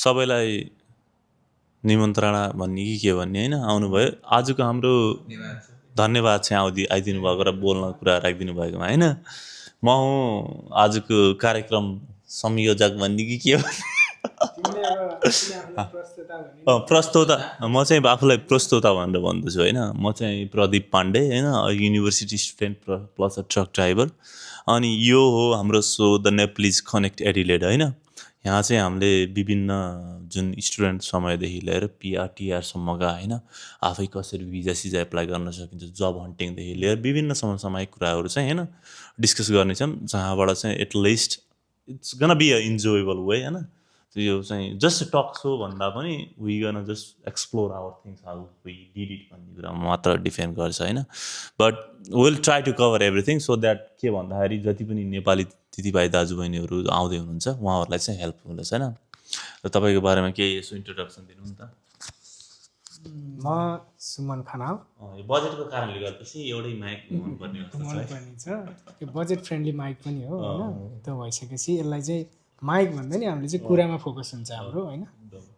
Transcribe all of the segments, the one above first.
सबैलाई निमन्त्रणा भन्ने के भन्ने होइन आउनुभयो आजको हाम्रो धन्यवाद चाहिँ आइदिनु भएको र बोल्न कुरा राखिदिनु भएकोमा होइन म हुँ आजको कार्यक्रम संयोजक भन्ने के प्रस्तोता म चाहिँ आफूलाई प्रस्तोता भनेर भन्दछु होइन म चाहिँ प्रदीप पाण्डे होइन university student plus a truck driver अनि यो हो हाम्रो so the Nepalese connect Adelaide होइन यहाँ चाहिँ हामीले विभिन्न जुन स्टुडेन्ट समयदेखि लिएर पिआर टिआरसम्मका होइन आफै कसरी भिजा सिजा एप्लाई गर्न सकिन्छ जब हन्टिङदेखि लिएर विभिन्न समसामयिक कुराहरू चाहिँ होइन डिस्कस गर्नेछौँ जहाँबाट चाहिँ at least it's gonna be a enjoyable way होइन यो चाहिँ जस्ट टक सो भन्दा पनि we gonna just explore our things how we did it भन्ने कुरामा मात्र डिफेन्ड गर्छ होइन but will try to cover everything so that के भन्दाखेरि जति पनि नेपाली दिदीभाइ दाजुबहिनीहरू आउँदै हुनुहुन्छ उहाँहरूलाई चाहिँ हेल्प हुँदछ होइन र तपाईँको बारेमा केही यसो इन्ट्रोडक्सन दिनु नि त म सुमन खनाल यो बजेटको कारणले गर्दा चाहिँ एउटै माइक हुनुपर्ने छ यो बजेट फ्रेन्डली माइक पनि हो होइन त्यो भइसकेपछि यसलाई चाहिँ माइक भन्दा नि हामीले चाहिँ कुरामा फोकस हुन्छ हाम्रो होइन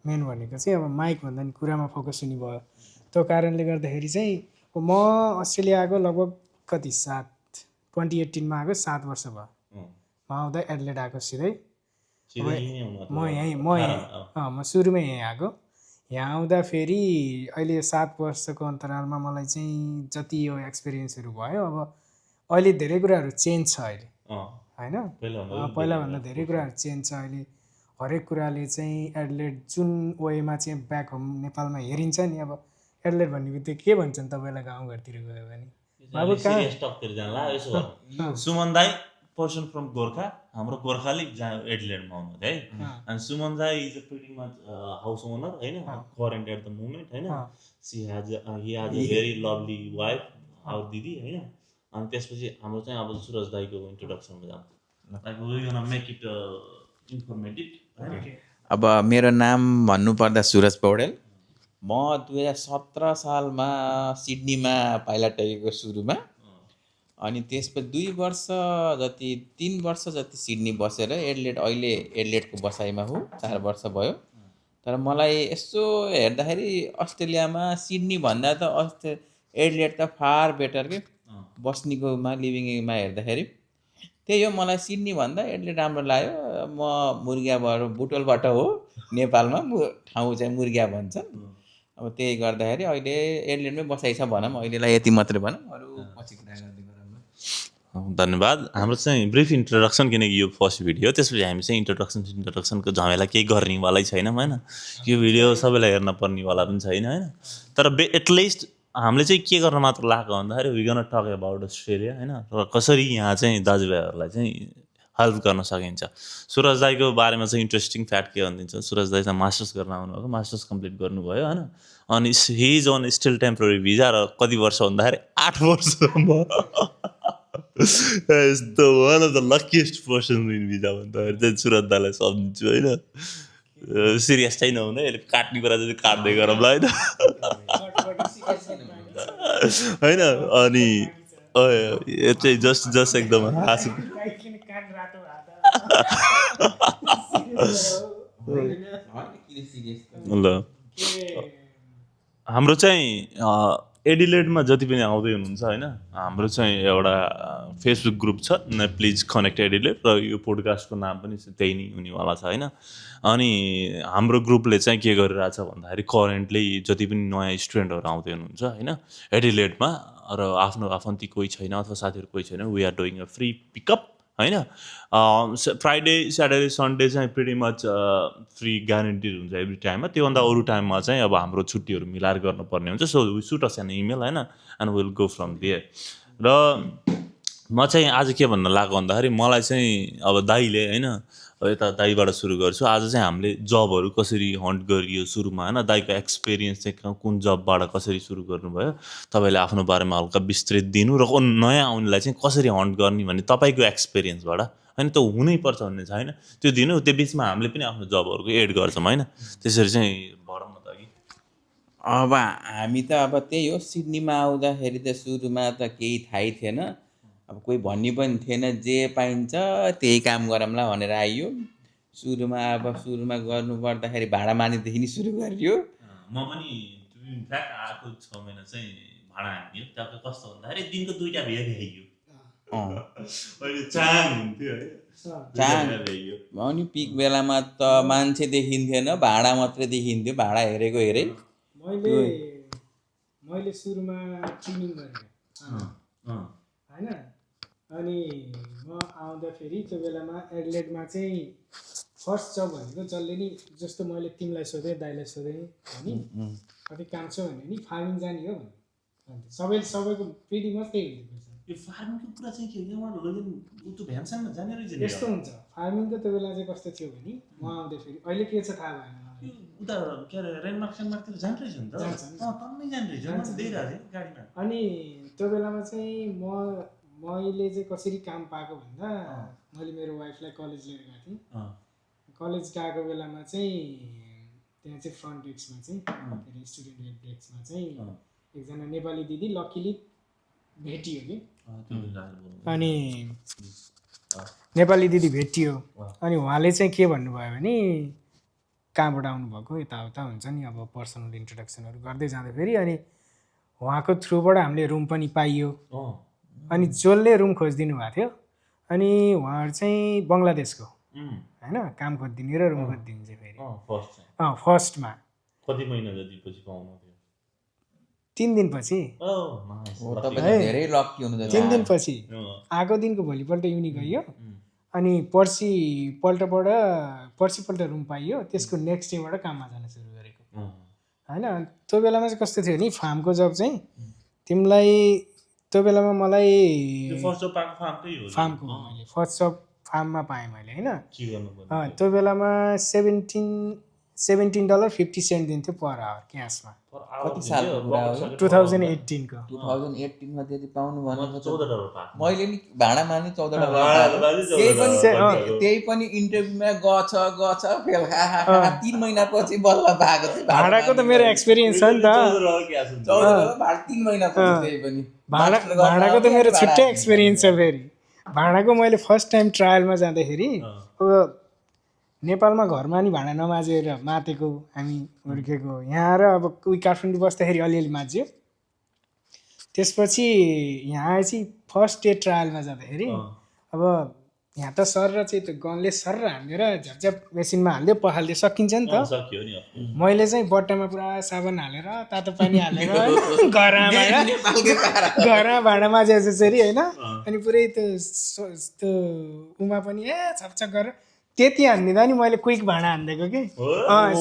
मेन भनेको चाहिँ अब माइक भन्दा नि कुरामा फोकस हुने भयो त्यो कारणले गर्दाखेरि चाहिँ म अस्ट्रेलिया आएको लगभग कति 2018 आएको 7 वर्ष भयो म आउँदा एडलेड आएको सिधै म सुरुमै यहीँ आएको यहाँ आउँदाखेरि अहिले 7 वर्षको अन्तरालमा मलाई चाहिँ जति यो एक्सपिरियन्सहरू भयो अब अहिले धेरै कुराहरू चेन्ज छ अहिले होइन पहिलाभन्दा धेरै कुराहरू चेन्ज छ अहिले हरेक कुराले चाहिँ एडलेड जुन वेमा चाहिँ ब्याक होम नेपालमा हेरिन्छ नि अब एडलेड भन्ने बित्तिकै के भन्छन् तपाईँलाई गाउँघरतिर गयो भने सुमन दाई पर्सन फ्रम गोर्खा हाम्रो गोर्खाली एडलेडमा आउनु है अनि सुमन दाई is a pretty much house owner होइन करेन्ट एट द मोमेन्ट होइन he has a very lovely wife our दिदी होइन अनि त्यसपछि हाम्रो चाहिँ अब सुरज दाईको इन्ट्रोडक्सनमा जाउँ अब मेरो नाम भन्नुपर्दा सुरज पौडेल म 2017 सालमा सिडनीमा पाइलट टेकेको सुरुमा अनि त्यसपछि 3 वर्ष जति सिडनी बसेर अहिले एडलेडको बसाइमा हो 4 वर्ष भयो तर मलाई यसो हेर्दाखेरि अस्ट्रेलियामा सिडनी भन्दा त एडलेड त फार बेटर के बस्नेकोमा लिभिङमा हेर्दाखेरि त्यही हो मलाई सिडनी भन्दा एडलेड राम्रो लाग्यो म मुर्गियाबाट बुटोलबाट हो नेपालमा ठाउँ चाहिँ मुर्गिया भन्छन् अब त्यही गर्दाखेरि अहिले एडलेडमै बसाइ छ भनौँ अहिलेलाई यति मात्रै भनौँ अरू पछि कुरा गर्दै गरौँ धन्यवाद हाम्रो चाहिँ ब्रिफ इन्ट्रोडक्सन किनकि यो फर्स्ट भिडियो त्यसपछि हामी चाहिँ इन्ट्रोडक्सनको झमेला केही गर्नेवालै छैनौँ होइन यो भिडियो सबैलाई हेर्न पर्नेवाला पनि छैन होइन तर एटलिस्ट हामीले चाहिँ के गर्न मात्र लागेको भन्दाखेरि we gonna talk about Australia होइन र कसरी यहाँ चाहिँ दाजुभाइहरूलाई चाहिँ हेल्प गर्न सकिन्छ सुरज दाईको बारेमा चाहिँ इन्ट्रेस्टिङ फ्याक्ट के भनिदिन्छ सुरज दाई चाहिँ मास्टर्स गर्न आउनुभएको मास्टर्स कम्प्लिट गर्नुभयो होइन अनि he is on still temporary visa र कति वर्ष भन्दाखेरि 8 वर्ष यस्तो one of the luckiest person in visa भन्दाखेरि चाहिँ सुरज दाईलाई सम्झिन्छु होइन सिरियस चाहिँ नहुने यसले काट्ने कुरा चाहिँ काट्दै गरौँला होइन होइन अनि यो चाहिँ जस्ट एकदम हाँसु ल हाम्रो चाहिँ एडिलेडमा जति पनि आउँदै हुनुहुन्छ होइन हाम्रो चाहिँ एउटा फेसबुक ग्रुप छ प्लिज कनेक्ट एडिलेड र यो पोडकास्टको नाम पनि त्यही नै हुनेवाला छ होइन अनि हाम्रो ग्रुपले चाहिँ के गरिरहेछ भन्दाखेरि करेन्टली जति पनि नयाँ स्टुडेन्टहरू आउँदै हुनुहुन्छ होइन एडिलेडमा र आफ्नो आफन्ती कोही छैन अथवा साथीहरू कोही छैन we are doing a free pickup होइन फ्राइडे स्याटरडे सन्डे चाहिँ प्रिटी मच फ्री ग्यारेन्टिड हुन्छ एभ्री टाइममा त्योभन्दा अरू टाइममा चाहिँ अब हाम्रो छुट्टीहरू मिलाएर गर्नुपर्ने हुन्छ so we shoot us an email होइन and will go from there र म चाहिँ आज के भन्न लाग्यो भन्दाखेरि मलाई चाहिँ अब दाइले होइन यता दाइबाट सुरु गर्छु आज चाहिँ हामीले जबहरू कसरी हन्ट गरियो सुरुमा होइन दाइको एक्सपिरियन्स चाहिँ कुन जबबाट कसरी सुरु गर्नुभयो तपाईँले आफ्नो बारेमा हल्का विस्तृत दिनु र नयाँ आउनेलाई चाहिँ कसरी हन्ट गर्ने भन्ने तपाईँको एक्सपिरियन्सबाट होइन त्यो हुनैपर्छ भन्ने छैन त्यो दिनु त्यो बिचमा हामीले पनि आफ्नो जबहरूको एड गर्छौँ होइन त्यसरी चाहिँ भरौँ न त कि अब हामी त अब त्यही हो सिडनीमा आउँदाखेरि त सुरुमा त केही थाहै थिएन अब कोही भन्ने पनि थिएन जे पाइन्छ त्यही काम गरौँला भनेर आइयो सुरुमा गर्नु पर्दाखेरि भाडा मानेदेखि नै सुरु गरियो। म पनि इनफ्याक्ट आएको 6 महिना चाहिँ भाडा हान्थ्यो। त्यहाँ कस्तो भन्दाखेरि दिनको 2टा भ्या भ्याइयो। अहिले चाङ हुन्थ्यो है, चाङ। भ्याइयो। अनि पिक बेलामा त मान्छे देखिन्थेन, भाडा मात्रै देखिन्थ्यो, भाडा हेरेको हेरे। मैले सुरुमा ट्रेनिङ गरेँ होइन, अनि म आउँदाखेरि त्यो बेलामा एडिलेडमा चाहिँ फर्स्ट जब भनेको जसले नि जस्तो मैले तिमीलाई सोधेँ, दाइलाई सोधेँ नि कति काम छ भने नि फार्मिङ जाने हो भने सबैको पिडी मात्रै हुन्छ। यो फार्मिङको कुरा चाहिँ के हो, उहाँहरू लगेन उतो भ्यानसानमा जाने रहेछ नि। यस्तो हुन्छ फार्मिङको त्यो बेला चाहिँ कस्तो थियो भने म आउँदाखेरि अहिले के छ थाहा भएन यो उता के अरे रेनमार्क सेनमार्कतिर जाने रहेछ नि त। टन्नै जाने रहेछ, म देखिरहेको थिएँ गाडीमा। अनि त्यो बेलामा चाहिँ मैले चाहिँ कसरी काम पाएको भन्दा मैले मेरो वाइफलाई कलेज लिएर गएको थिएँ। कलेज गएको बेलामा चाहिँ त्यहाँ चाहिँ फ्रन्ट डेस्कमा चाहिँ के अरे स्टुडेन्ट हेल्प डेस्कमा चाहिँ एकजना नेपाली दिदी लकिली भेटियो कि, अनि नेपाली दिदी भेटियो। अनि उहाँले चाहिँ के भन्नुभयो भने कहाँबाट आउनुभएको यताउता हुन्छ नि, अब पर्सनल इन्ट्रोडक्सनहरू गर्दै जाँदाखेरि अनि उहाँको थ्रुबाट हामीले रुम पनि पाइयो। अनि जसले रुम खोजिदिनु भएको थियो अनि उहाँहरू चाहिँ बङ्गलादेशको होइन, काम खोजिदिने र रुम खोजिदिनु चाहिँ फेरि फर्स्टमा कति महिना जतिपछि पाउनु थियो? 3 दिनपछि। धेरै लकी हुनुहुन्छ। 3 दिनपछि आएको दिनको भोलिपल्ट युनि गयो, अनि पर्सिपल्ट रुम पाइयो। त्यसको नेक्स्ट डेबाट काममा जान सुरु गरेको होइन। त्यो बेलामा चाहिँ कस्तो थियो नि, फार्मको जब चाहिँ तिमीलाई त्यो बेलामा मलाई फार्मको मैले फर्स्ट जब फार्ममा पाएँ मैले होइन। त्यो बेलामा $17.50 दिन्थ्यो पर आवर क्यासमा। कति सालको कुरा हो? 2018 को। 2018 मा त्यति पाउनु भनेको $14 मैले नि भाडामा नि $14 त्यही पनि इन्टरभ्यूमा गछ फेल 3 महिनापछि बल्ल पाएको थियो। भाडाको त मेरो एक्सपिरियन्स छ नि त, $14 3 महिनापछि। त्यही पनि भाडाको त मेरो छुट्टै एक्सपिरियन्स छ। फेरि भाडाको मैले फर्स्ट टाइम ट्रायलमा जाँदाखेरि अब नेपालमा घरमा नि भाडा नमाजेर मातेको हामी हुर्केको, यहाँ र अब कोही काठमाडौँ बस्दाखेरि अलिअलि माझ्यो। त्यसपछि यहाँ चाहिँ फर्स्ट डे ट्रायलमा जाँदाखेरि अब यहाँ त सर र चाहिँ त्यो गनले सर हालेर झ्यापझ्याप मेसिनमा हालिदियो पखालिदियो सकिन्छ नि त। मैले चाहिँ बट्टामा पुरा साबुन हालेर तातो पानी हालेर घरमा भाँडा माझेर जसरी होइन, अनि पुरै त्यो उमा पनि छपछप गरेर त्यति हानिदिँदा नि मैले क्विक भाँडा हानिदिएको कि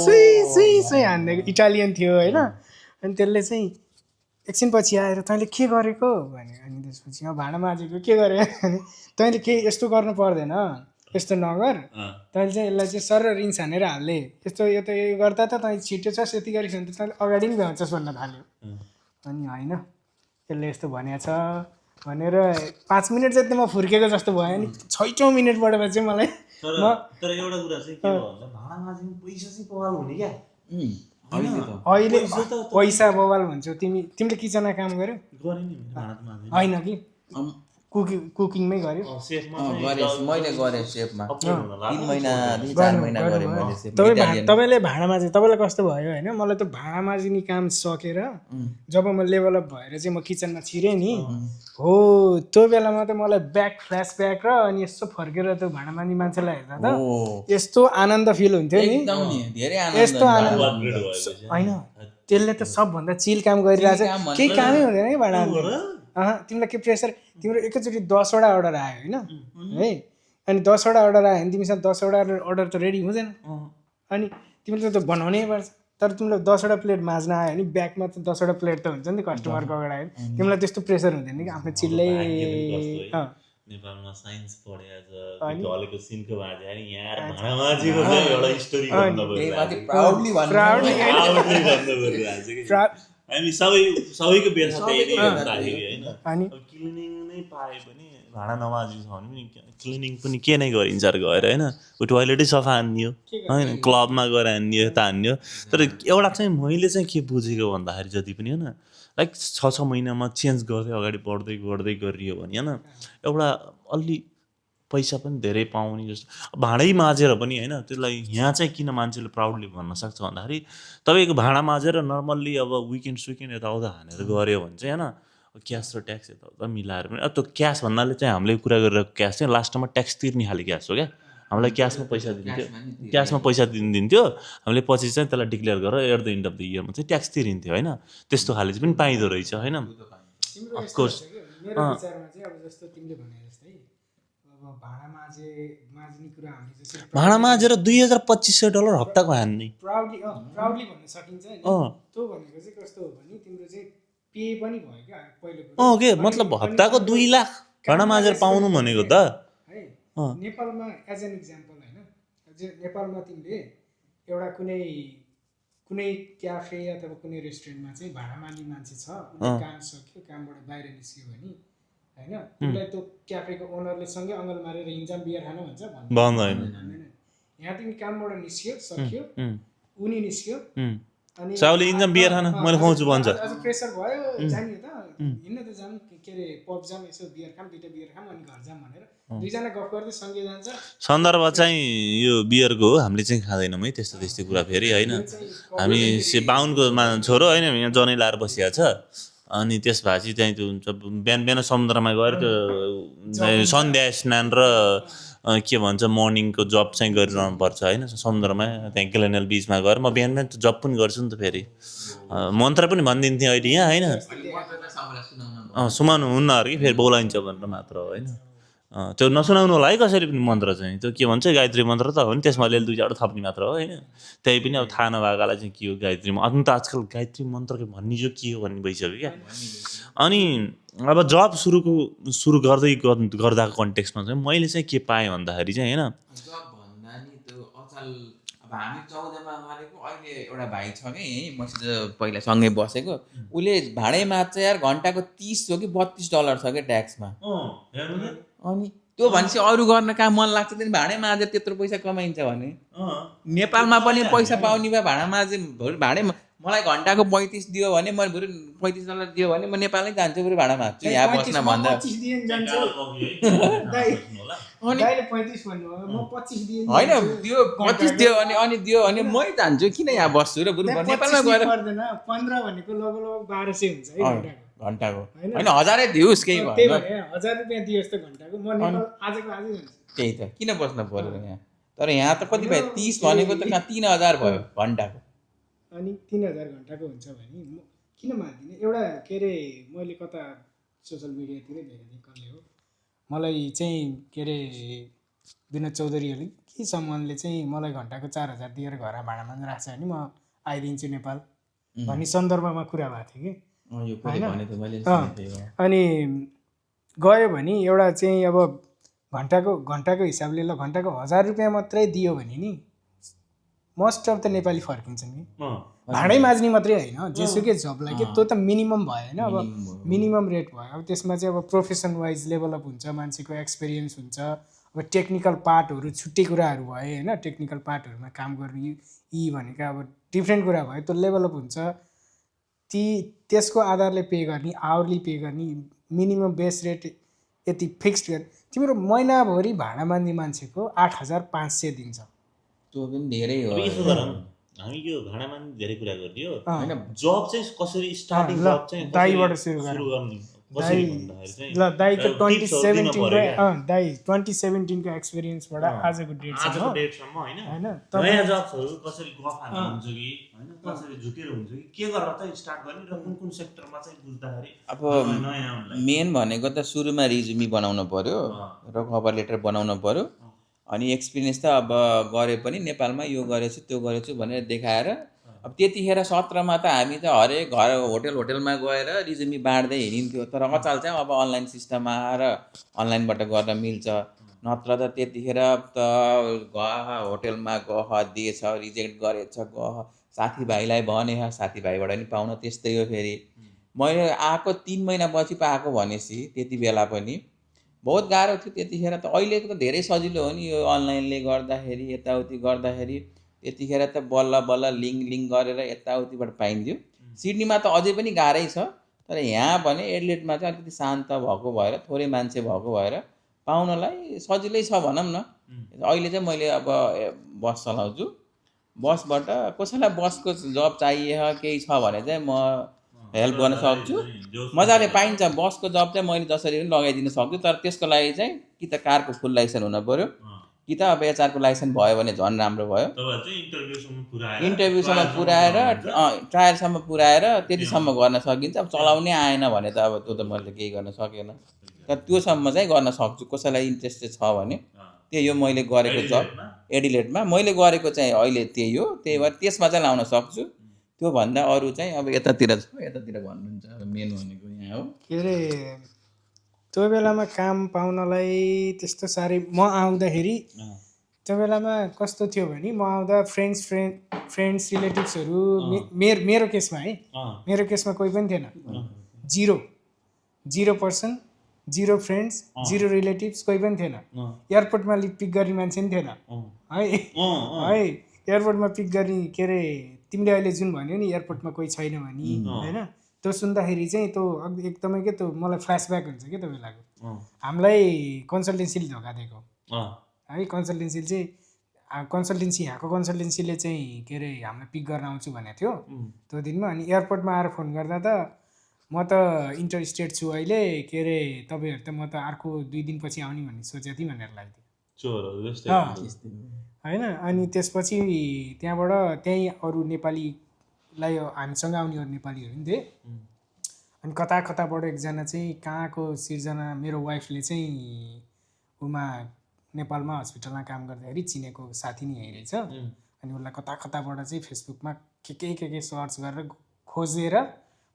सुई हानिदिएको। इटालियन थियो होइन। अनि त्यसले चाहिँ एकछिनपछि आएर तैँले के गरेको भने, अनि त्यसपछि भाँडा माझेको के गरे भने तैँले केही यस्तो गर्नु पर्दैन, यस्तो नगर, तैँले चाहिँ यसलाई चाहिँ सर रिन्स हानेर हाल्ले, यस्तो यो त यो गर्दा त तैँ छिटो छ यति गरेको भने त तैँले अगाडि पनि भ्याउँछस् भन्न थाल्यो। अनि होइन यसले यस्तो भनेको छ भनेर 5 मिनट जति म फुर्केको जस्तो भयो। अनि 6औँ मिनटबाट चाहिँ मलाई तर एउटा कुरा चाहिँ के हो भन्दा भाडा माझ्नु पैसा चाहिँ बवाल हुने क्या। अहिले पैसा बवाल भन्छौ तिमीले किचनमा काम गर्यो होइन कि कुकिङमै गर्यो? मैले गरेँ सेफमा 3 महिनादेखि 4 महिना गरेँ मैले सेफ। तपाईँले भाँडा माझे तपाईँलाई कस्तो भयो होइन? मलाई त भाँडा माझ्ने काम सकेर जब म लेभल अप भएर चाहिँ म किचनमा छिरेँ नि हो, त्यो बेलामा त मलाई फ्ल्यासब्याक र अनि यसो फर्केर त्यो भाँडा माझ्ने मान्छेलाई हेर्दा त यस्तो आनन्द फिल हुन्थ्यो नि, यस्तो आनन्द होइन। त्यसले त सबभन्दा चिल काम गरिरहेछ, केही कामै हुँदैन है भाँडा तिमीलाई के प्रेसर, तिम्रो एकैचोटि 10वटा अर्डर आयो होइन है, अनि 10वटा अर्डर आयो भने तिमीसँग 10वटा अर्डर त रेडी हुँदैन, अनि तिमीले त बनाउनै पर्छ। तर तिमीलाई 10वटा प्लेट माझ्न आयो भने ब्याकमा त 10वटा प्लेट त हुन्छ नि कस्टमरको अगाडि आयो, तिमीलाई त्यस्तो प्रेसर हुँदैन कि आफ्नो चिल्लै। नेपालमा साइन्स पढेको ढलेको सिनको भाँडा नि यार भाँडा माझेको चाहिँ एउटा स्टोरी भन्नु पर्यो। हामी सबैको बेला होइन, क्लिनिङ नै पाए पनि भाँडा नमाजेको छ भने पनि क्लिनिङ पनि के नै गरिन्छ गएर होइन, टोइलेटै सफा हान्दियो होइन, क्लबमा गएर हान्दियो यता हान्दियो। तर एउटा चाहिँ मैले चाहिँ के बुझेको भन्दाखेरि जति पनि होइन, लाइक 6 महिनामा चेन्ज गर्दै अगाडि बढ्दै गरियो भने होइन, एउटा अलि पैसा पनि धेरै पाउने जस्तो भाँडै माझेर पनि होइन त्यसलाई यहाँ चाहिँ किन मान्छेले प्राउडली भन्न सक्छ भन्दाखेरि तपाईँको भाँडा माझेर नर्मल्ली अब विकेन्ड यताउता हानेर गऱ्यो भने चाहिँ होइन क्यास र ट्याक्स यताउता मिलाएर पनि अब त्यो क्यास भन्नाले चाहिँ हामीले कुरा गरिरहेको क्यास चाहिँ लास्टमा ट्याक्स तिर्ने खाले क्यास हो क्या हामीलाई क्यासमा पैसा दिन्थ्यो हामीले पछि चाहिँ त्यसलाई डिक्लेयर गरेर at the end of the इयरमा चाहिँ ट्याक्स तिरिन्थ्यो होइन त्यस्तो खाले चाहिँ पनि पाइँदो रहेछ होइन अफकोर्स मेरो विचारमा चाहिँ अब जस्तो तिमीले भने जस्तै अब माझ्ने कुरा हामीले जस्तै भाँडा माझेर $2,2500 हप्ताको हान्ने प्राउडली भन्न सकिन्छ होइन त्यो भनेको चाहिँ कस्तो हो भने तिम्रो चाहिँ पे पनि भयो क्या पहिलो के मतलब हप्ताको 2 लाख भाँडा माझेर पाउनु भनेको त है नेपालमा एज एन इक्जाम्पल होइन नेपालमा तिमीले एउटा कुनै क्याफे अथवा कुनै रेस्टुरेन्टमा चाहिँ भाँडा माझ्ने मान्छे छ उसले काम सक्यो कामबाट बाहिर निस्क्यो भने होइन तिमीलाई त्यो क्याफेको ओनरले सँगै अङ्गल मारेर हिँड्छन् बियर खान भन्छ भन्दैन यहाँ तिमी कामबाट निस्क्यो सक्यो उनी निस्क्यो अनि साउले इन्जम बियर खान मैले खुवाउँछु भन्छ अझ प्रेसर भयो जाने त हिँड्न त जाम के अरे पब जाम यसो बियर खाम दुईटा बियर खाम अनि घर जाम भनेर दुईजना गफ गर्दै सँगै जान्छ सन्दर्भ चाहिँ यो बियरको हो हामीले चाहिँ खाँदैनौँ है त्यस्तै कुरा फेरि होइन हामी बाहुनको छोरो होइन यहाँ जनै लाएर बसिया छ अनि त्यसपछि चाहिँ त्यो हुन्छ बिहान समुद्रमा गएर त्यो सन्ध्या स्नान र के भन्छ मर्निङको जब चाहिँ गरिरहनु पर्छ होइन समुद्रमा त्यहाँ ग्लेनेल बिचमा गएर म बिहान जब पनि गर्छु नि त फेरि मन्त्र पनि भनिदिन्थेँ अहिले यहाँ होइन सुनाउनु हुन्न अरे कि फेरि बोलाइन्छ भनेर मात्र हो होइन त्यो नसुनाउनु होला है कसरी पनि मन्त्र चाहिँ त्यो के भन्छ गायत्री मन्त्र त हो नि त्यसमा अलिअलि 2-4 थप्ने मात्र हो होइन त्यही पनि अब थाहा नभएकालाई चाहिँ के हो गायत्री अन्त त आजकल गायत्री मन्त्र भन्ने जो के हो भन्ने भइसक्यो क्या अनि अब जब सुरु गर्दाको कन्टेक्स्टमा चाहिँ मैले चाहिँ के पाएँ भन्दाखेरि चाहिँ होइन अब हामी 14मा गरेको अहिले एउटा भाइ छ कि मसित पहिला सँगै बसेको उसले भाँडैमा चाहिँ यार घन्टाको 30 हो कि $32 छ क्या ट्याक्समा अनि त्यो भनेपछि अरू गर्न काम मन लाग्छ त्यहाँदेखि भाँडै माझेर त्यत्रो पैसा कमाइन्छ भने नेपालमा पनि पैसा पाउने भए भाँडा माझे भाँडै मलाई घन्टाको 35 दियो भने मैले बरु $35 दियो भने म नेपालै जान्छु बरु भाँडा माझ्छु यहाँ बस्न भन्दा होइन दियो 25 दियो अनि दियो भने मै जान्छु किन यहाँ बस्छु र बरु नेपालमा गएर 15 भनेको लगभग 1200 हुन्छ है घन्टाको होइन 1000 दियोस् केही त्यही भने 1000 रुपैयाँ दियोस् त घन्टाको म नेपाल आजको आजै जान्छु त्यही त किन बस्न पर्यो यहाँ तर यहाँ त कति भयो 30 भनेको त कहाँ 3000 भयो घन्टाको अनि 3000 घन्टाको हुन्छ भने म किन मान्दिनँ एउटा के अरे मैले कता सोसियल मिडियातिरै देखेँ कसले हो मलाई चाहिँ के अरे विनोद चौधरीहरूले के सम्मानले चाहिँ मलाई घन्टाको 4000 दिएर घर भाँडा माझ्न राख्छ भने म आइदिन्छु नेपाल भन्ने सन्दर्भमा कुरा भएको थियो कि अनि गयो भने एउटा चाहिँ अब घन्टाको हिसाबले ल घन्टाको 1000 रुपियाँ मात्रै दियो भने नि मोस्ट अफ द नेपाली फर्किन्छन् कि भाँडै माझ्ने मात्रै होइन जेसुकै जबलाई कि त्यो त मिनिमम भयो होइन अब मिनिमम रेट भयो अब त्यसमा चाहिँ अब प्रोफेसन वाइज लेभलअप हुन्छ मान्छेको एक्सपिरियन्स हुन्छ अब टेक्निकल पार्टहरू छुट्टै कुराहरू भयो होइन टेक्निकल पार्टहरूमा काम गर्ने यी भनेको अब डिफ्रेन्ट कुरा भयो त्यो लेभलअप हुन्छ त्यसको आधारले पे गर्ने आवरली पे गर्ने मिनिमम बेस रेट यति फिक्स्ड गर्ने तिम्रो महिनाभरि भाँडा माझ्ने मान्छेको 8500 दिन्छ त्यो पनि धेरै हो हामी यो भाँडा माझ्ने धेरै कुरा गरिदियो होइन जब चाहिँ कसरी स्टार्टिङ जब चाहिँ दाइबाट सुरु गर्ने ल दाइको 2017 को एक्सपिरियन्सबाट आजको डेटसम्म होइन नयाँ जब्सहरू कसरी गफ हाल्नु हुन्छ कि होइन कसरी झुकेर हुन्छ कि के गरेर चाहिँ स्टार्ट गर्ने र कुन सेक्टरमा चाहिँ बुझ्दाखेरि अब मेन भनेको त सुरुमा रिज्युमी बनाउनु पर्यो र कभर लेटर बनाउनु पर्यो अनि एक्सपिरियन्स त अब गरे पनि नेपालमा यो गरेछु त्यो गरेछु भनेर देखाएर अब त्यतिखेर 17मा त हामी त हरेक घर होटेलमा गएर रिज्युमी बाँड्दै हिँडिन्थ्यो तर अचाल चाहिँ अब अनलाइन सिस्टम आएर अनलाइनबाट गर्न मिल्छ नत्र त त्यतिखेर त गह होटेलमा गह दिएछ रिजेक्ट गरेछ गह साथीभाइलाई भने साथीभाइबाट नि पाउन त्यस्तै हो फेरि मैले आएको 3 महिनापछि पाएको भनेपछि त्यति बेला पनि बहुत गाह्रो थियो त्यतिखेर त अहिलेको त धेरै सजिलो हो नि यो अनलाइनले गर्दाखेरि यताउति गर्दाखेरि त्यतिखेर त बल्ल लिङ्क गरेर यताउतिबाट पाइन्थ्यो सिडनीमा त अझै पनि गाह्रै छ तर यहाँ भने एडिलेडमा चाहिँ अलिकति शान्त भएको भएर थोरै मान्छे भएको भएर पाउनलाई सजिलै छ भनौँ न। अहिले चाहिँ मैले अब बस चलाउँछु, बसबाट कसैलाई बसको जब चाहिए केही छ भने चाहिँ म हेल्प गर्न सक्छु। मजाले पाइन्छ बसको जब चाहिँ मैले जसरी पनि लगाइदिन सक्छु। तर त्यसको लागि चाहिँ कि त कारको फुल लाइसेन्स हुन पऱ्यो, कि त अब एचआरको लाइसेन्स भयो भने झन् राम्रो भयो। इन्टरभ्यूसम्म पुऱ्याएर ट्रायलसम्म पुऱ्याएर त्यतिसम्म गर्न सकिन्छ। अब चलाउनै आएन भने त अब त्यो त मैले केही गर्न सकेन। तर त्योसम्म चाहिँ गर्न सक्छु कसैलाई इन्ट्रेस्टेड छ भने। त्यही हो मैले गरेको जब एडिलेडमा मैले गरेको चाहिँ अहिले त्यही हो। त्यही भएर त्यसमा चाहिँ लाउन सक्छु। त्योभन्दा अरू चाहिँ अब यतातिर छ, यतातिर भन्नुहुन्छ अब मेन भनेको यहाँ हो। के अरे त्यो बेलामा काम पाउनलाई त्यस्तो साह्रै म आउँदाखेरि त्यो बेलामा कस्तो थियो भने म आउँदा फ्रेन्ड्स रिलेटिभ्सहरू मेरो केसमा है, मेरो केसमा कोही पनि थिएन। 0% 0 फ्रेन्ड्स 0 रिलेटिभ्स कोही पनि थिएन। एयरपोर्टमा पिक गर्ने मान्छे पनि थिएन है एयरपोर्टमा पिक गर्ने के अरे तिमीले अहिले जुन भन्यो नि एयरपोर्टमा कोही छैन भने होइन, त्यो सुन्दाखेरि चाहिँ त्यो एकदमै के त्यो मलाई फ्ल्यासब्याक हुन्छ क्या त्यो बेलाको। हामीलाई कन्सल्टेन्सीले धोका दिएको है। कन्सल्टेन्सी यहाँको कन्सल्टेन्सीले चाहिँ के अरे हामीलाई पिक गर्न आउँछु भनेको थियो त्यो दिनमा। अनि एयरपोर्टमा आएर फोन गर्दा त म त इन्टर स्टेट छु अहिले, के अरे तपाईँहरू त म त अर्को 2 दिनपछि आउने भन्ने सोचेको थिएँ भनेर लाग्थ्यो होइन। अनि त्यसपछि त्यहाँबाट त्यहीँ अरू नेपालीलाई हामीसँग आउने अरू नेपालीहरू पनि थिए। अनि कताबाट एकजना चाहिँ कहाँको सिर्जना मेरो वाइफले चाहिँ उमा नेपालमा हस्पिटलमा काम गर्दाखेरि चिनेको साथी नै यहीँ रहेछ। अनि उसलाई कताबाट चाहिँ फेसबुकमा के सर्च गरेर खोजेर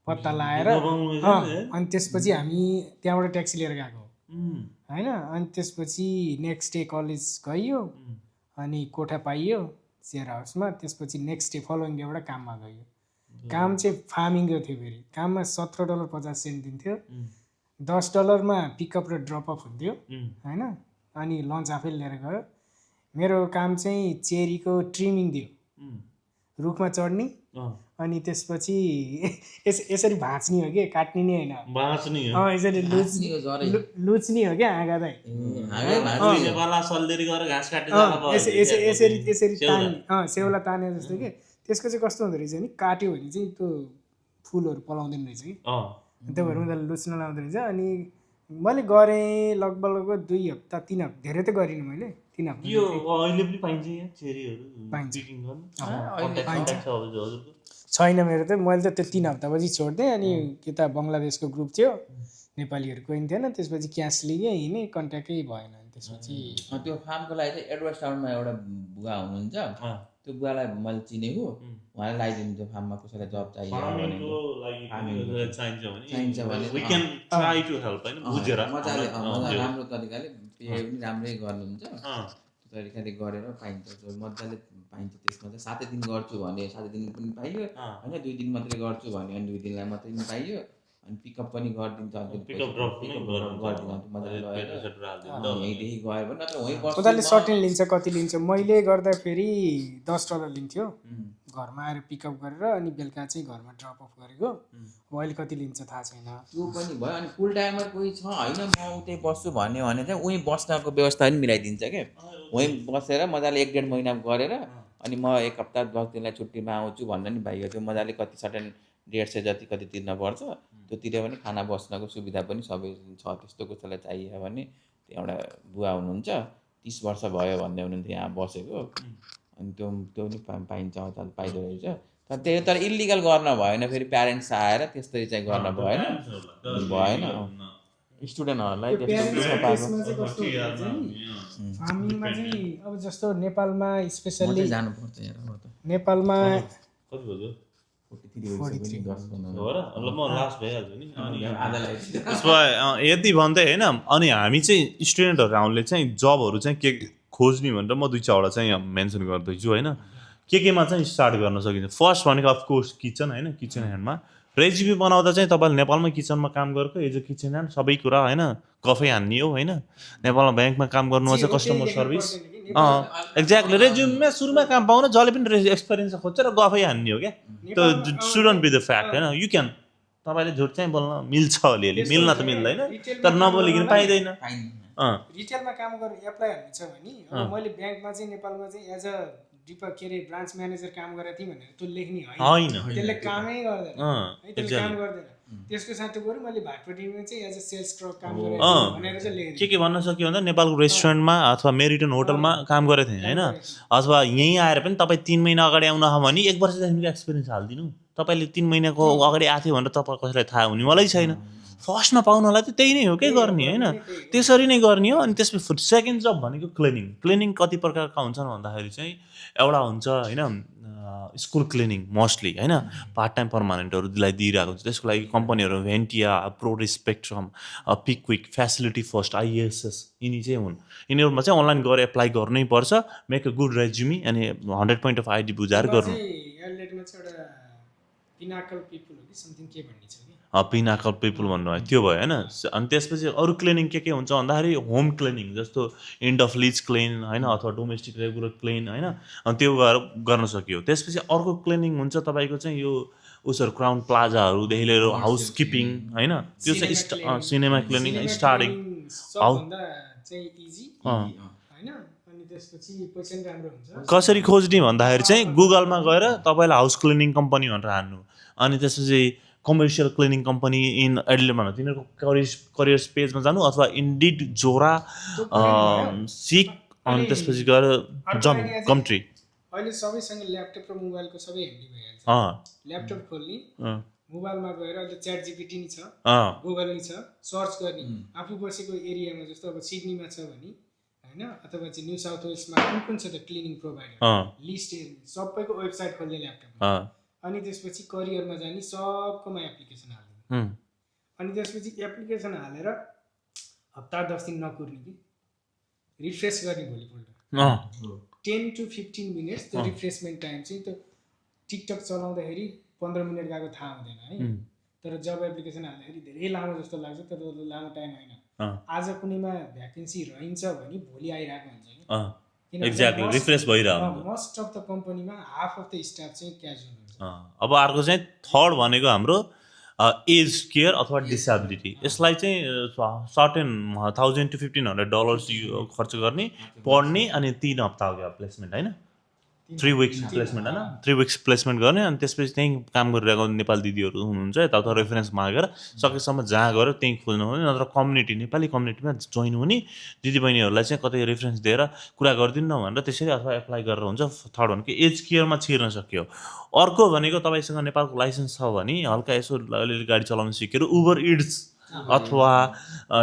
पत्ता लगाएर अनि त्यसपछि हामी त्यहाँबाट ट्याक्सी लिएर गएको होइन। अनि त्यसपछि नेक्स्ट डे कलेज गइयो, अनि कोठा पाइयो सेयर हाउसमा। त्यसपछि नेक्स्ट डे फलोइङ डेबाट काममा गयो। काम चाहिँ फार्मिङको थियो। फेरि काममा $17.50 दिन्थ्यो। $10 पिकअप र ड्रपअप हुन्थ्यो होइन। अनि लन्च आफै लिएर गयो। मेरो काम चाहिँ चेरीको ट्रिमिङ थियो, रुखमा चढ्ने अनि त्यसपछि यसरी भाँच्ने हो कि काट्ने नै होइन, यसरी लुच्ने हो क्या आँगा चाहिँ यसरी तान्ने सेउला ताने जस्तो कि। त्यसको चाहिँ कस्तो हुँदो रहेछ नि काट्यो भने चाहिँ त्यो फुलहरू पलाउँदैन रहेछ कि, त्यो भएर उनीहरूले लुच्न लाउँदो रहेछ। अनि मैले गरेँ लगभग 2 हप्ता 3 हप्ता, धेरै त गरिनँ मैले 3 हप्ता। छैन मेरो त, मैले त त्यो 3 हप्तापछि छोडिदिएँ। अनि के त बङ्गलादेशको ग्रुप थियो, नेपालीहरू कोही थिएन। त्यसपछि क्यास लिएँ हिँडेँ, कन्ट्याक्टै भएन। त्यसपछि त्यो फार्मको लागि चाहिँ एडवर्स टाउनमा एउटा बुवा हुनुहुन्छ, त्यो बुवालाई मैले चिनेको। उहाँले लगाइदिनु फार्ममा कसैलाई जब चाहिन्छ मजाले राम्रो तरिकाले पे पनि राम्रै गर्नुहुन्छ। त्यो तरिकाले गरेर पाइन्छ, मजाले पाइन्छ। त्यसमा चाहिँ 7 दिन गर्छु भने 7 दिन पनि पाइयो होइन, 2 दिन मात्रै गर्छु भने 2 दिनलाई मात्रै पनि पाइयो। अनि पिकअप पनि गरिदिन्छ, यहीँदेखि गयो भने नत्र वहीँ बस्छ। उनीहरूले सर्टेन लिन्छ, कति लिन्छ। मैले गर्दाखेरि $10 लिन्थ्यो घरमा आएर पिकअप गरेर, अनि बेलुका चाहिँ घरमा ड्रप अफ गरेको। अब अहिले कति लिन्छ थाहा छैन। त्यो पनि भयो। अनि फुल टाइमर कोही छ होइन म उतै बस्छु भन्यो भने चाहिँ उहीँ बस्नको व्यवस्था पनि मिलाइदिन्छ क्या। वहीँ बसेर मजाले 1-1.5 महिना गरेर अनि म 1 हप्ता 10 दिनलाई छुट्टीमा आउँछु भन्दा नि भइयो। त्यो मजाले कति सर्टेन 150 जति कति तिर्नुपर्छ त्यो तिर्यो भने खाना बस्नको सुविधा पनि सबै छ। त्यस्तो कसैलाई चाहियो भने त्यो एउटा बुवा हुनुहुन्छ 30 वर्ष भयो भन्दै हुनुहुन्थ्यो यहाँ बसेको। अनि त्यो पनि पाइन्छ, पाइदो रहेछ। तर इलिगल गर्न भएन, फेरि प्यारेन्ट्स आएर त्यस्तरी चाहिँ गर्न भएन। स्टुडेन्टहरूलाई फार्मिङमा चाहिँ अब जस्तो नेपालमा स्पेसल्ली जानुपर्छ नेपालमा 43 यति भन्दै होइन। अनि हामी चाहिँ स्टुडेन्टहरूले चाहिँ जबहरू चाहिँ के खोज्ने भनेर म 2-4वटा चाहिँ मेन्सन गर्दैछु होइन। केमा चाहिँ स्टार्ट गर्न सकिन्छ। फर्स्ट भनेको अफकोर्स किचन होइन, किचन ह्यान्डमा रेजिपी बनाउँदा चाहिँ तपाईँले नेपालमा किचनमा काम गरेको एज अ किचन ह्यान्ड सबै कुरा होइन, कफै हान्ने हो होइन। नेपालमा ब्याङ्कमा काम गर्नुपर्छ, कस्टमर सर्भिस एक्ज्याक्टली। रेज्युममा सुरुमा काम पाउन जसले पनि एक्सपिरियन्स खोज्छ र गफै हान्ने हो क्या। त्यो सुडन्ट बी द फ्याक्ट होइन। यु क्यान तपाईँले झुट चाहिँ बोल्न मिल्छ अलिअलि, मिल्न त मिल्दैन, तर नबोलिकन पाइँदैन। रिटेलमा काम गर्ने एप्लाई हाल्नु छ भने अब मैले ब्याङ्कमा चाहिँ नेपालमा चाहिँ एज अ के अरे ब्रान्च म्यानेजर काम गरेको थिएँ भनेर त्यो लेख्ने होइन, त्यसले कामै गर्दैन है, त्यसले काम गर्दैन। त्यसको साथै बरु मैले भाटपट्टिमा चाहिँ एज अ सेल्स क्लर्क काम गरेको थिएँ भनेर चाहिँ लेख्ने। के भन्न सक्यो भन्दा नेपालको रेस्टुरेन्टमा अथवा मेरिटन होटलमा काम गरेको थिएँ होइन, अथवा यहीँ आएर पनि तपाईँ 3 महिना अगाडि आउनु हो भने 1 वर्षदेखिको एक्सपिरियन्स हालिदिनु। तपाईँले 3 महिनाको अगाडि आएको थियो भनेर तपाईँ कसैलाई थाहा हुनेवालै छैन। फर्स्टमा पाउनलाई त त्यही नै हो के गर्ने होइन, त्यसरी नै गर्ने हो। अनि त्यसपछि सेकेन्ड जब भनेको क्लिनिङ कति प्रकारका हुन्छन् भन्दाखेरि चाहिँ एउटा हुन्छ होइन स्कुल क्लिनिङ मोस्टली होइन, पार्ट टाइम पर्मानेन्टहरूलाई दिइरहेको हुन्छ। त्यसको लागि कम्पनीहरू भेन्टिया, प्रोडे स्पेक्ट्रम, पिकविक, फ्यासिलिटी फर्स्ट, आइएसएस यिनी चाहिँ हुन्। यिनीहरूमा चाहिँ अनलाइन गएर एप्लाई गर्नै पर्छ, मेक अ गुड रेज्युमी अनि 100 पोइन्ट अफ आइडी बुझाएर गर्नु। पिनाकल पिपुल भन्नुभयो त्यो भयो होइन। अनि त्यसपछि अरू क्लिनिङ के हुन्छ भन्दाखेरि होम क्लिनिङ जस्तो एन्ड अफ लिज क्लिन होइन, अथवा डोमेस्टिक रेगुलर क्लिन होइन, अनि त्यो गर्न सकियो। त्यसपछि अर्को क्लिनिङ हुन्छ तपाईँको चाहिँ यो उसहरू क्राउन प्लाजाहरूदेखि लिएर हाउस किपिङ होइन, त्यो चाहिँ सिनेमा क्लिनिङ स्टार्टिङ कसरी खोज्ने भन्दाखेरि चाहिँ गुगलमा गएर तपाईँलाई हाउस क्लिनिङ कम्पनी भनेर हान्नु, अनि त्यसपछि commercial cleaning company in Adelaide भन्नु, तिनीहरूको करियर्स पेजमा जानु, अथवा इन्डिड, जोरा, सिक, अनि त्यसपछि गएर कम्ट्री। अहिले सबैसँग ल्यापटप र मोबाइलको सबै ह्यान्डी भइहाल्छ। ल्यापटप खोल्ने, मोबाइलमा गएर अहिले च्याट जिपिटी नि छ, गुगल नि छ, सर्च गर्ने, आफू बसेको एरियामा जस्तो अब सिडनीमा छ भने होइन, अथवा चाहिँ न्यू साउथ वेल्समा कुन छ त क्लिनिङ प्रोभाइडर लिस्ट हेर्ने, सबैको वेबसाइट खोल्ने ल्यापटपमा, अनि त्यसपछि करियरमा जाने, सबकोमा एप्लिकेसन हाल्ने, अनि त्यसपछि एप्लिकेसन हालेर हप्ता 10 दिन नकुर्ने कि रिफ्रेस गर्ने भोलिपल्ट 10 to 15 मिनट्स त्यो रिफ्रेसमेन्ट टाइम चाहिँ त्यो टिकटक चलाउँदाखेरि 15 मिनट गएको थाहा हुँदैन है, तर जब एप्लिकेसन हाल्दाखेरि धेरै लामो जस्तो लाग्छ, तर लामो टाइम होइन। आज कुनैमा भ्याकेन्सी रहन्छ भने भोलि आइरहेको हुन्छ कि एक्ज्याक्टली रिफ्रेस भइरहेको हुन्छ। मोस्ट अफ द कम्पनीमा हाफ अफ द स्टाफ चाहिँ क्याजुअल हुन्छ। अब अर्को चाहिँ थर्ड भनेको हाम्रो एज केयर अथवा डिसेबिलिटी। यसलाई चाहिँ सर्टेन $1000 to $1500 खर्च गर्ने, पढ्ने, अनि 3 हप्ताको प्लेसमेन्ट होइन, 3 विक्स प्लेसमेन्ट होइन, 3 विक्स प्लेसमेन्ट गर्ने। अनि त्यसपछि त्यहीँ काम गरिरहेको नेपाली दिदीहरू हुनुहुन्छ, यताउता रेफरेन्स मागेर सकेसम्म जहाँ गएर त्यहीँ खोज्नु हुने, नत्र कम्युनिटी नेपाली कम्युनिटीमा जोइन हुने, दिदीबहिनीहरूलाई चाहिँ कतै रेफरेन्स दिएर कुरा गरिदिनु भनेर त्यसरी अथवा एप्लाई गरेर हुन्छ। थर्ड भनेको एज केयरमा छिर्न सक्यो। अर्को भनेको तपाईँसँग नेपालको लाइसेन्स छ भने हल्का यसो अलिअलि गाडी चलाउन सिकेर उबर इट्स अथवा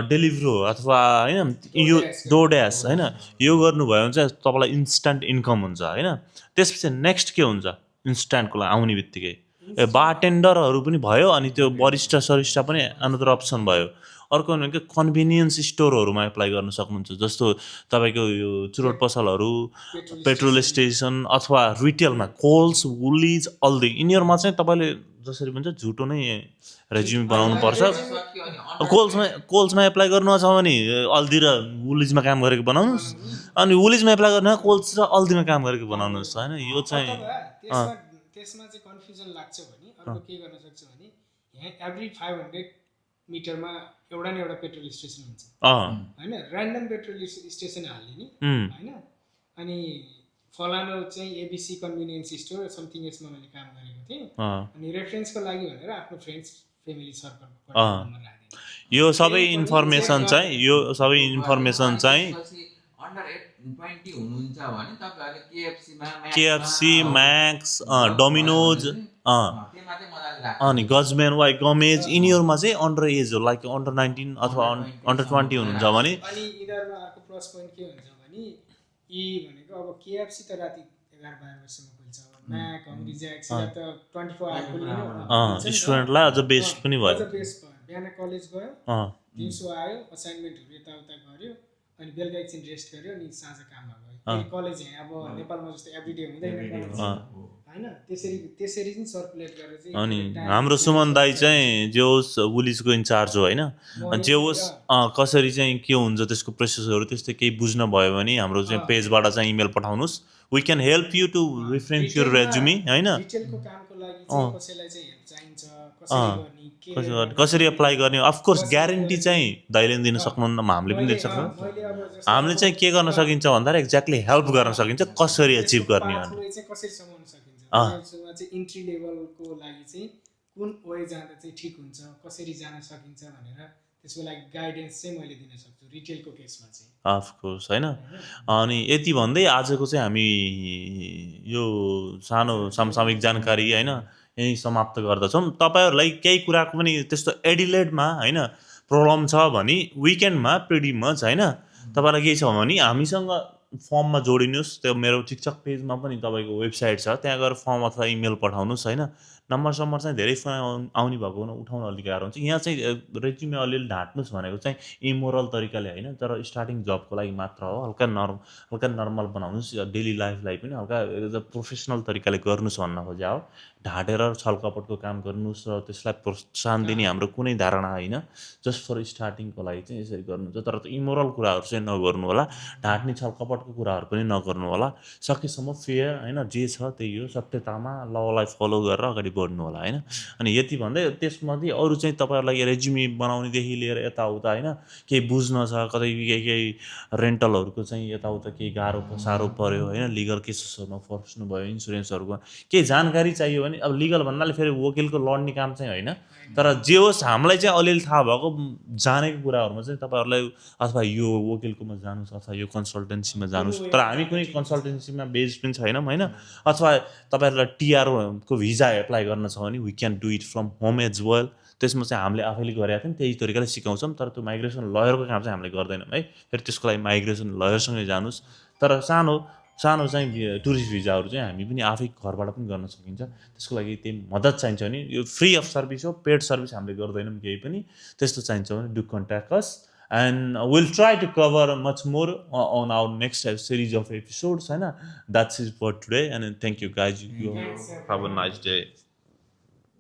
डेलिभरो अथवा होइन यो डोड्यास होइन, यो गर्नुभयो भने चाहिँ तपाईँलाई इन्स्ट्यान्ट इन्कम हुन्छ होइन। त्यसपछि नेक्स्ट के हुन्छ इन्स्ट्यान्टको लागि आउने बित्तिकै बारटेन्डरहरू पनि भयो, अनि त्यो बरिस्टा सरिस्टा पनि अनदर अप्सन भयो। अर्को भनेको कन्भिनियन्स स्टोरहरूमा एप्लाई गर्न सक्नुहुन्छ, जस्तो तपाईँको यो चुरोट पसलहरू, पेट्रोल स्टेसन, अथवा रिटेलमा कोल्स, वुलिज, अल्दी, यिनीहरूमा चाहिँ तपाईँले जसरी भन्छ झुटो नै रेज्युम बनाउनु पर्छ। कोल्समा एप्लाई गर्नु छ भने अल्दी र वुलिजमा काम गरेको बनाउनुहोस्, अनि वुलिजमा एप्लाई गर्नु कोल्स र अल्दीमा काम गरेको बनाउनुहोस् होइन। यो चाहिँ त्यसमा चाहिँ कन्फ्युजन लाग्छ भने अर्को के गर्न सक्छ भने यहाँ एभ्री 500 मिटरमा एउटा न एउटा पेट्रोल स्टेसन हुन्छ होइन, ऱ्यान्डम पेट्रोल स्टेसन हाल्ने नि होइन। अनि फलानु चाहिँ एबिसी कन्भिनियन्स स्टोर समथिङ यसमा मैले काम गरेको थिएँ, अनि रेफरेन्सको लागि भनेर आफ्नो फ्रेन्ड्स फेमिली सर्कलको नम्बर राखेँ। यो सबै इन्फर्मेसन चाहिँ केएफसी, म्याक्स, डोमिनोज, अनि गजमेन, वाइ गमेज, यिनीहरूमा चाहिँ अन्डर एज हो, लाइक अन्डर 19 अथवा अन्डर 20 हुनुहुन्छ भने। अनि यिनीहरूमा अर्को प्लस पोइन्ट के हुन्छ भने यी भनेको अब केएफसी त राति 11-12 बजीसम्म खुल्छ, म्याक, हङ्ग्री ज्याक्स त 24 आवर खुल्ने, स्टुडेन्टलाई अझ बेस्ट पनि भयो। बिहान कलेज गयो, दिउँसो आयो, असाइनमेन्टहरू यताउता गर्यो, अनि बेलुका एकछिन रेस्ट गर्यो, अनि साँझ काममा गयो। कलेज यहाँ अब नेपालमा जस्तो एभ्रिडे हुँदैन होइन, त्यसरी चाहिँ सर्कुलेट गरेर चाहिँ अनि time हाम्रो सुमन दाई चाहिँ जे होस् पुलिसको इन्चार्ज हो होइन जे होस् कसरी चाहिँ के हुन्छ त्यसको प्रोसेसहरू त्यस्तै केही बुझ्न भयो भने हाम्रो चाहिँ पेजबाट चाहिँ इमेल पठाउनुहोस् we can help you to reference your resume होइन डिटेलको कामको लागि चाहिँ कसैलाई चाहिँ हेल्प चाहिन्छ कसरी गर्ने के कसरी एप्लाई गर्ने अफकोर्स ग्यारेन्टी चाहिँ दाइले पनि दिन सक्नुहुन्न हामीले पनि दिन सक्छौँ मैले अब जस्तो हामीले चाहिँ के गर्न सकिन्छ भन्दाखेरि एक्ज्याक्टली हेल्प गर्न सकिन्छ कसरी एचिभ गर्ने हो pathway चाहिँ कसरी समाउन सकिन्छ त्यसमा चाहिँ इन्ट्री लेभलको लागि चाहिँ कुन वे जाँदा चाहिँ ठिक हुन्छ कसरी जान सकिन्छ भनेर त्यसको लागि गाइडेन्स चाहिँ मैले दिन सक्छु रिटेलको केसमा चाहिँ अफकोर्स होइन अनि यति भन्दै आजको चाहिँ हामी यो सानो समसामयिक जानकारी होइन यहीँ समाप्त गर्दछौँ तपाईँहरूलाई केही कुराको पनि त्यस्तो एडिलेडमा होइन प्रब्लम छ भने विकेन्डमा प्रिटी मच होइन तपाईँलाई केही छ भने हामीसँग फर्ममा जोडिनुहोस् त्यो मेरो टिकटक पेजमा पनि तपाईँको वेबसाइट छ त्यहाँ गएर फर्म अथवा इमेल पठाउनुहोस् होइन नम्बर चाहिँ धेरै फोन आउने भएको उठाउन अलिक गाह्रो हुन्छ यहाँ चाहिँ रेज्युमे अलिअलि ढाँट्नुहोस् भनेको चाहिँ इमोरल तरिकाले होइन तर स्टार्टिङ जबको लागि मात्र हो हल्का नर्मल बनाउनुहोस् डेली लाइफलाई पनि हल्का प्रोफेसनल तरिकाले गर्नुहोस् भन्न खोज्या हो ढाँटेर छलकपटको काम गर्नुहोस् र त्यसलाई प्रोत्साहन दिने हाम्रो कुनै धारणा होइन जस्ट फर स्टार्टिङको लागि चाहिँ यसरी गर्नुहुन्छ तर इमोरल कुराहरू चाहिँ नगर्नु होला ढाँट्ने छलकपटको कुराहरू पनि नगर्नु होला सकेसम्म फेयर होइन जे छ त्यही हो सत्यतामा ललाई फलो गरेर अगाडि बढ्नु होला होइन अनि यति भन्दै त्यसमध्ये अरू चाहिँ तपाईँहरूलाई रेज्युमी बनाउनेदेखि लिएर यताउता होइन केही बुझ्न छ कतै केही रेन्टलहरूको चाहिँ यताउता केही साह्रो पऱ्यो होइन लिगल केसेसहरूमा फस्नु भयो इन्सुरेन्सहरूको केही जानकारी चाहियो भने अब लिगल भन्नाले फेरि वकिलको लड्ने काम चाहिँ होइन तर जे होस् हामीलाई चाहिँ अलिअलि थाहा भएको जानेको कुराहरूमा चाहिँ तपाईँहरूलाई अथवा यो वकिलकोमा जानुहोस् अथवा यो कन्सल्टेन्सीमा जानुहोस् तर हामी कुनै कन्सल्टेन्सीमा बेस पनि छैनौँ होइन अथवा तपाईँहरूलाई टिआरको भिजा एप्लाई गर्न छ भने we can do it from home as well त्यसमा चाहिँ हामीले आफैले गरेका थियौँ त्यही तरिकाले सिकाउँछौँ तर त्यो माइग्रेसन लयरको काम चाहिँ हामीले गर्दैनौँ है फेरि त्यसको लागि माइग्रेसन लयरसँगै जानुहोस् तर सानो चाहिँ टुरिस्ट भिजाहरू चाहिँ हामी पनि आफै घरबाट पनि गर्न सकिन्छ त्यसको लागि त्यही मद्दत चाहिन्छ भने यो फ्री अफ सर्भिस हो पेड सर्भिस हामीले गर्दैनौँ केही पनि त्यस्तो चाहिन्छ भने do contact us and we'll try to cover much more on our next series of episodes. That's it for today and thank you guys. You have a nice day.